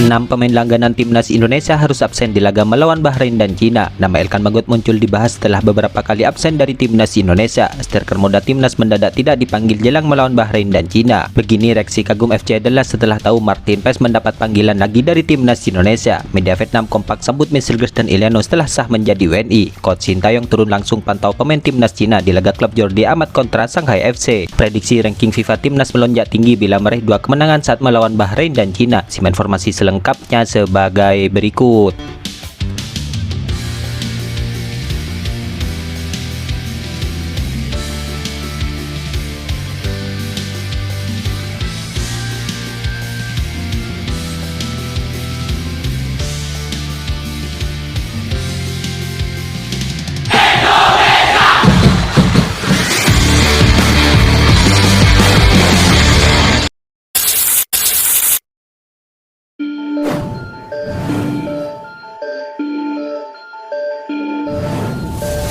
6 pemain langganan timnas Indonesia harus absen di laga melawan Bahrain dan Cina. Nama Elkan Bagot muncul dibahas setelah beberapa kali absen dari timnas Indonesia. Striker muda timnas mendadak tidak dipanggil jelang melawan Bahrain dan Cina. Begini reaksi kagum FC Dallas setelah tahu Martin Paes mendapat panggilan lagi dari timnas Indonesia. Media Vietnam kompak sambut Michel Christian Iliano setelah sah menjadi WNI. Coach Shin Tae-yong turun langsung pantau pemain timnas Cina di laga klub Jordi Amat kontra Shanghai FC. Prediksi ranking FIFA timnas melonjak tinggi bila meraih 2 kemenangan saat melawan Bahrain dan Cina. Simak informasi selengkapnya sebagai berikut.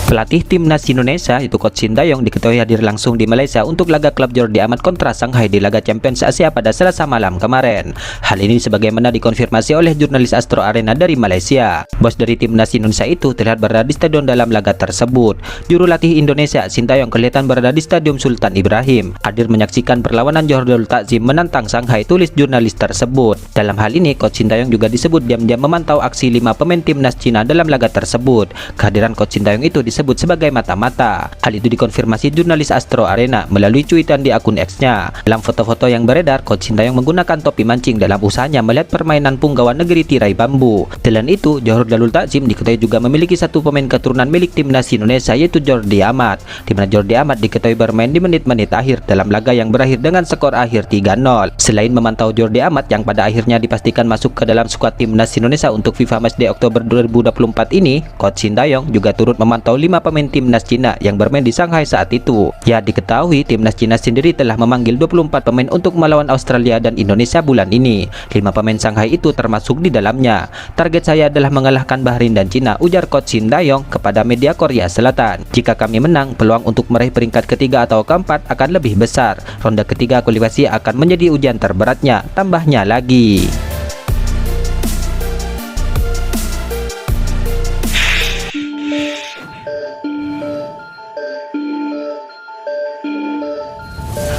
Pelatih timnas Indonesia itu Coach Shin Tae-yong diketahui hadir langsung di Malaysia untuk laga klub Jordi Amat kontra Shanghai di laga Champions Asia pada Selasa malam kemarin. Hal ini sebagaimana dikonfirmasi oleh jurnalis Astro Arena dari Malaysia. Bos dari timnas Indonesia itu terlihat berada di stadion dalam laga tersebut. Juru latih Indonesia Shin Tae-yong kelihatan berada di Stadium Sultan Ibrahim, hadir menyaksikan perlawanan Johor Darul Takzim menantang Shanghai, tulis jurnalis tersebut. Dalam hal ini Coach Shin Tae-yong juga disebut diam-diam memantau aksi 5 pemain timnas Cina dalam laga tersebut. Kehadiran Coach Shin Tae-yong itu disebut sebagai mata-mata. Hal itu dikonfirmasi jurnalis Astro Arena melalui cuitan di akun X-nya. Dalam foto-foto yang beredar, Coach Shin Tae-yong menggunakan topi mancing dalam usahanya melihat permainan punggawa negeri tirai bambu. Selain itu, Johor Darul Takzim diketahui juga memiliki satu pemain keturunan milik timnas Indonesia, yaitu Jordi Amat. Di mana Jordi Amat diketahui bermain di menit-menit akhir dalam laga yang berakhir dengan skor akhir 3-0. Selain memantau Jordi Amat yang pada akhirnya dipastikan masuk ke dalam skuad timnas Indonesia untuk FIFA Matchday Oktober 2024 ini, Coach Shin Tae-yong juga turut memantau 5 pemain timnas Cina yang bermain di Shanghai saat itu. Ya, diketahui timnas Cina sendiri telah memanggil 24 pemain untuk melawan Australia dan Indonesia bulan ini. 5 pemain Shanghai itu termasuk di dalamnya. Target saya adalah mengalahkan Bahrain dan Cina, ujar Coach Shin Tae-yong kepada media Korea Selatan. Jika kami menang, peluang untuk meraih peringkat ketiga atau keempat akan lebih besar. Ronde ketiga kualifikasi akan menjadi ujian terberatnya, tambahnya lagi.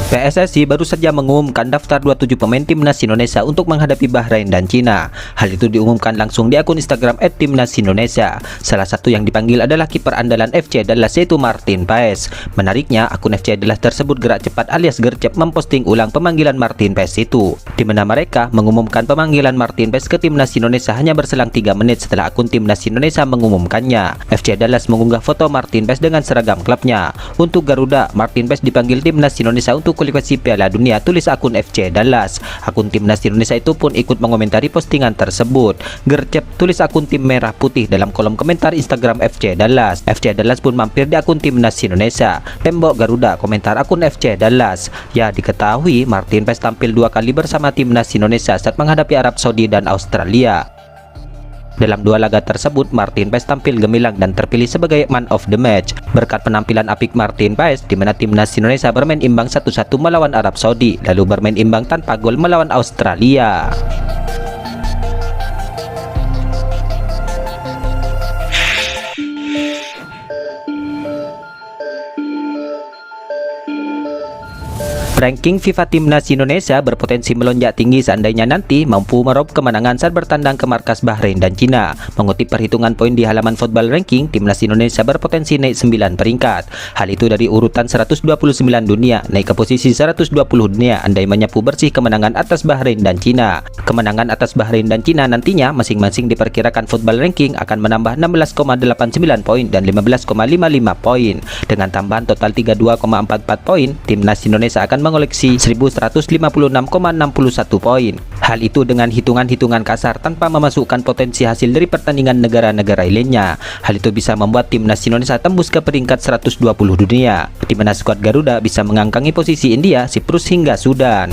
PSSI baru saja mengumumkan daftar 27 pemain timnas Indonesia untuk menghadapi Bahrain dan Cina. Hal itu diumumkan langsung di akun Instagram @timnasindonesia. Salah satu yang dipanggil adalah kiper andalan FC Dallas, yaitu Martin Paes. Menariknya, akun FC Dallas tersebut gerak cepat alias gercep memposting ulang pemanggilan Martin Paes itu, di mana mereka mengumumkan pemanggilan Martin Paes ke timnas Indonesia hanya berselang 3 menit setelah akun timnas Indonesia mengumumkannya. FC Dallas mengunggah foto Martin Paes dengan seragam klubnya. Untuk Garuda, Martin Paes dipanggil timnas Indonesia untuk kualifikasi Piala Dunia, tulis akun FC Dallas. Akun timnas Indonesia itu pun ikut mengomentari postingan tersebut. Gercep, tulis akun tim merah putih dalam kolom komentar Instagram FC Dallas. FC Dallas pun mampir di akun timnas Indonesia. Tembok Garuda, komentar akun FC Dallas. Ya, diketahui Martin Paes tampil 2 kali bersama timnas Indonesia saat menghadapi Arab Saudi dan Australia. Dalam 2 laga tersebut, Martin Paes tampil gemilang dan terpilih sebagai man of the match berkat penampilan apik Martin Paes, di mana timnas Indonesia bermain imbang 1-1 melawan Arab Saudi, lalu bermain imbang tanpa gol melawan Australia. Ranking FIFA timnas Indonesia berpotensi melonjak tinggi seandainya nanti mampu meraup kemenangan saat bertandang ke markas Bahrain dan Cina. Mengutip perhitungan poin di halaman Football Ranking, timnas Indonesia berpotensi naik 9 peringkat. Hal itu dari urutan 129 dunia naik ke posisi 120 dunia andai menyapu bersih kemenangan atas Bahrain dan Cina. Kemenangan atas Bahrain dan Cina nantinya masing-masing diperkirakan Football Ranking akan menambah 16,89 poin dan 15,55 poin. Dengan tambahan total 32,44 poin, timnas Indonesia akan mengoleksi 1156,61 poin. Hal itu dengan hitungan-hitungan kasar tanpa memasukkan potensi hasil dari pertandingan negara-negara lainnya. Hal itu bisa membuat timnas Indonesia tembus ke peringkat 120 dunia, di mana skuad Garuda bisa mengangkangi posisi India, Siprus hingga Sudan.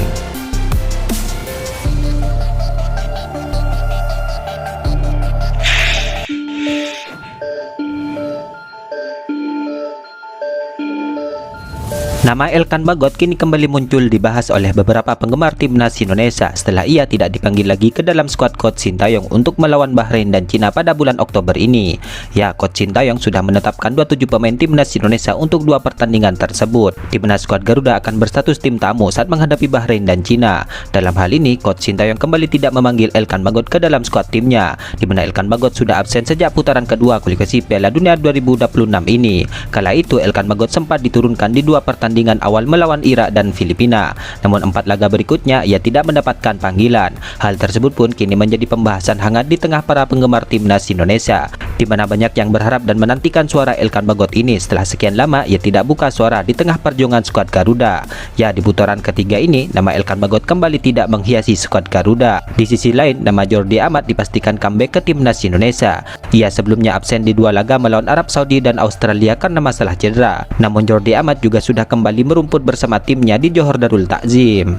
Nama Elkan Bagot kini kembali muncul dibahas oleh beberapa penggemar timnas Indonesia setelah ia tidak dipanggil lagi ke dalam skuad Coach Sintayong untuk melawan Bahrain dan Cina pada bulan Oktober ini. Ya, Coach Sintayong sudah menetapkan 27 pemain timnas Indonesia untuk 2 pertandingan tersebut, di mana skuad Garuda akan berstatus tim tamu saat menghadapi Bahrain dan Cina. Dalam hal ini, Coach Sintayong kembali tidak memanggil Elkan Bagot ke dalam skuad timnya, di mana Elkan Bagot sudah absen sejak putaran kedua kualifikasi Piala Dunia 2026 ini. Kala itu, Elkan Bagot sempat diturunkan di 2 pertandingan awal melawan Irak dan Filipina. Namun 4 laga berikutnya ia tidak mendapatkan panggilan. Hal tersebut pun kini menjadi pembahasan hangat di tengah para penggemar timnas Indonesia, di mana banyak yang berharap dan menantikan suara Elkan Bagot ini setelah sekian lama ia tidak buka suara di tengah perjuangan skuad Garuda. Ya, di putaran ketiga ini nama Elkan Bagot kembali tidak menghiasi skuad Garuda. Di sisi lain, nama Jordi Amat dipastikan comeback ke timnas Indonesia. Ia sebelumnya absen di 2 laga melawan Arab Saudi dan Australia karena masalah cedera. Namun Jordi Amat juga sudah kembali merumput bersama timnya di Johor Darul Takzim.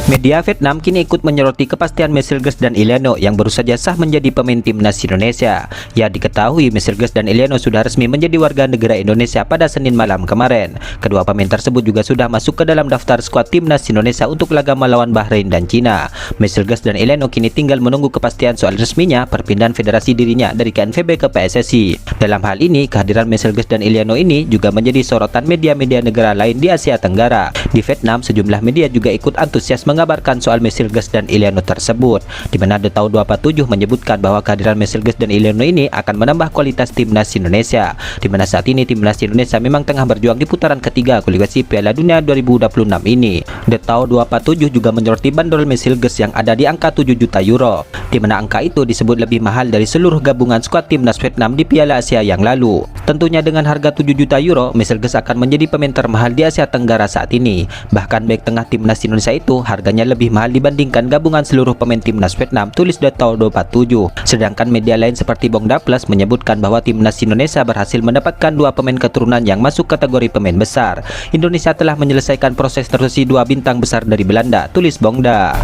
Media Vietnam kini ikut menyoroti kepastian Mesilges dan Iliano yang baru saja sah menjadi pemain timnas Indonesia. Ya, diketahui Mesilges dan Iliano sudah resmi menjadi warga negara Indonesia pada Senin malam kemarin. Kedua pemain tersebut juga sudah masuk ke dalam daftar skuad timnas Indonesia untuk laga melawan Bahrain dan Cina. Mesilges dan Iliano kini tinggal menunggu kepastian soal resminya perpindahan federasi dirinya dari KNVB ke PSSI. Dalam hal ini, kehadiran Mesilges dan Iliano ini juga menjadi sorotan media-media negara lain di Asia Tenggara. Di Vietnam, sejumlah media juga ikut antusias mengabarkan soal Mesilges dan Iliano tersebut, di mana The Tahu 247 menyebutkan bahwa kehadiran Mesilges dan Iliano ini akan menambah kualitas timnas Indonesia, di mana saat ini timnas Indonesia memang tengah berjuang di putaran ketiga kualifikasi Piala Dunia 2026 ini. The Tahu 247 juga menyoroti bandrol Mesilges yang ada di angka 7 juta euro, di mana angka itu disebut lebih mahal dari seluruh gabungan skuad timnas Vietnam di Piala Asia yang lalu. Tentunya dengan harga 7 juta euro, Mesilges akan menjadi pemain termahal di Asia Tenggara saat ini. Bahkan back tengah timnas Indonesia itu harganya lebih mahal dibandingkan gabungan seluruh pemain timnas Vietnam, tulis The Tahu 247. Sedangkan media lain seperti Bongda Plus menyebutkan bahwa timnas Indonesia berhasil mendapatkan 2 pemain keturunan yang masuk kategori pemain besar. Indonesia telah menyelesaikan proses terusi 2 bintang besar dari Belanda, tulis Bongda.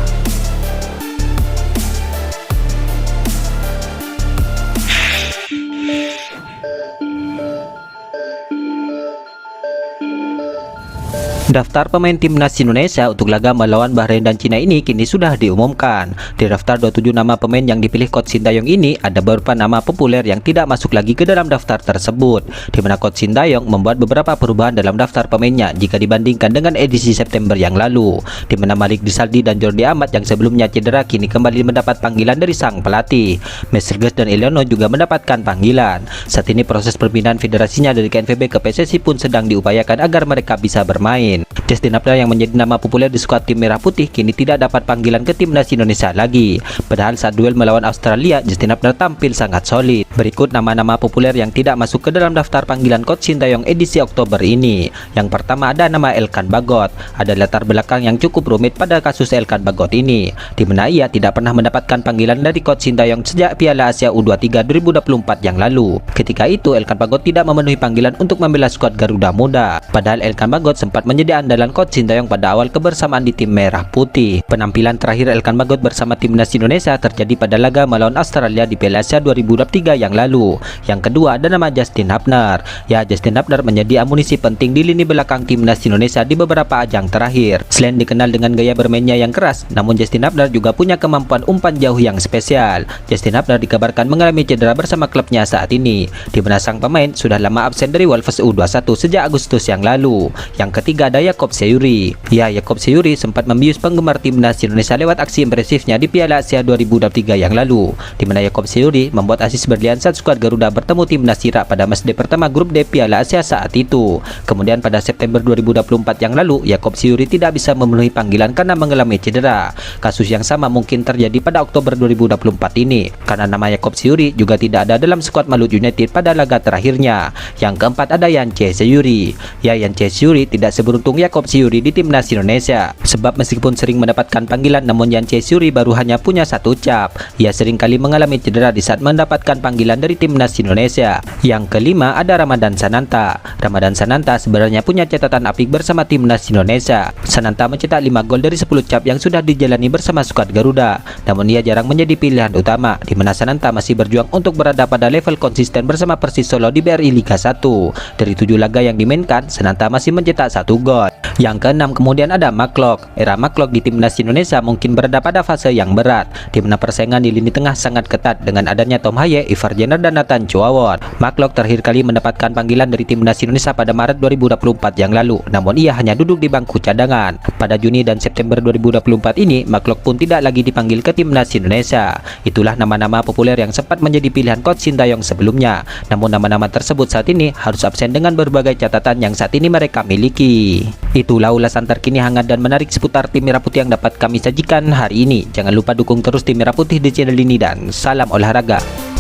Daftar pemain timnas Indonesia untuk laga melawan Bahrain dan Cina ini kini sudah diumumkan. Di daftar 27 nama pemain yang dipilih Coach Sintayong ini, ada beberapa nama populer yang tidak masuk lagi ke dalam daftar tersebut, di mana Coach Sintayong membuat beberapa perubahan dalam daftar pemainnya jika dibandingkan dengan edisi September yang lalu, di mana Malik Rizaldi dan Jordi Amat yang sebelumnya cedera kini kembali mendapat panggilan dari sang pelatih. Mesilges dan Iliano juga mendapatkan panggilan. Saat ini proses perpindahan federasinya dari KNVB ke PSSI pun sedang diupayakan agar mereka bisa bermain. Justin Abdullah yang menjadi nama populer di skuad tim Merah Putih kini tidak dapat panggilan ke timnas Indonesia lagi. Padahal saat duel melawan Australia, Justin Abdullah tampil sangat solid. Berikut nama-nama populer yang tidak masuk ke dalam daftar panggilan Coach Sintayong edisi Oktober ini. Yang pertama ada nama Elkan Bagot. Ada latar belakang yang cukup rumit pada kasus Elkan Bagot ini, di mana ia tidak pernah mendapatkan panggilan dari Coach Sintayong sejak Piala Asia U23 2024 yang lalu. Ketika itu Elkan Bagot tidak memenuhi panggilan untuk membela skuad Garuda Muda. Padahal Elkan Bagot sempat menjadi andalan Coach Sintayong pada awal kebersamaan di tim Merah Putih. Penampilan terakhir Elkan Bagot bersama timnas Indonesia terjadi pada laga melawan Australia di Piala Asia 2023 yang lalu. Yang kedua ada nama Justin Hubner. Ya, Justin Hubner menjadi amunisi penting di lini belakang timnas Indonesia di beberapa ajang terakhir. Selain dikenal dengan gaya bermainnya yang keras, namun Justin Hubner juga punya kemampuan umpan jauh yang spesial. Justin Hubner dikabarkan mengalami cedera bersama klubnya saat ini, di mana sang pemain sudah lama absen dari Wolves U21 sejak Agustus yang lalu. Yang ketiga ada Yacob Seyuri. Ya, Yacob Seyuri sempat membius penggemar timnas Indonesia lewat aksi impresifnya di Piala Asia 2023 yang lalu, di mana Yacob Seyuri membuat asis berlian saat skuad Garuda bertemu timnas Irak pada matchday pertama grup D Piala Asia saat itu. Kemudian pada September 2024 yang lalu, Yacob Seyuri tidak bisa memenuhi panggilan karena mengalami cedera. Kasus yang sama mungkin terjadi pada Oktober 2024 ini, karena nama Yacob Seyuri juga tidak ada dalam skuad Maluku United pada laga terakhirnya. Yang keempat ada Yance Seyuri. Ya, Yance Seyuri tidak seberuntung Yacob Yaakob Syuri di timnas Indonesia. Sebab meskipun sering mendapatkan panggilan, namun Yance Syuri baru hanya punya satu cap. Ia sering kali mengalami cedera di saat mendapatkan panggilan dari timnas Indonesia. Yang kelima ada Ramadan Sananta. Ramadan Sananta sebenarnya punya catatan apik bersama timnas Indonesia. Sananta mencetak 5 gol dari 10 cap yang sudah dijalani bersama skuad Garuda. Namun ia jarang menjadi pilihan utama, di mana Sananta masih berjuang untuk berada pada level konsisten bersama Persis Solo di BRI Liga 1. Dari 7 laga yang dimainkan, Sananta masih mencetak 1 gol. Yang keenam kemudian ada McLock. Era McLock di timnas Indonesia mungkin berada pada fase yang berat, di mana persaingan di lini tengah sangat ketat dengan adanya Tom Haye, Ivar Jenner, dan Nathan Chuawon. McLock terakhir kali mendapatkan panggilan dari timnas Indonesia pada Maret 2024 yang lalu, namun ia hanya duduk di bangku cadangan. Pada Juni dan September 2024 ini, McLock pun tidak lagi dipanggil ke timnas Indonesia. Itulah nama-nama populer yang sempat menjadi pilihan coach Sintayong sebelumnya. Namun nama-nama tersebut saat ini harus absen dengan berbagai catatan yang saat ini mereka miliki. Itulah ulasan terkini hangat dan menarik seputar tim Merah Putih yang dapat kami sajikan hari ini. Jangan lupa dukung terus tim Merah Putih di channel ini dan salam olahraga.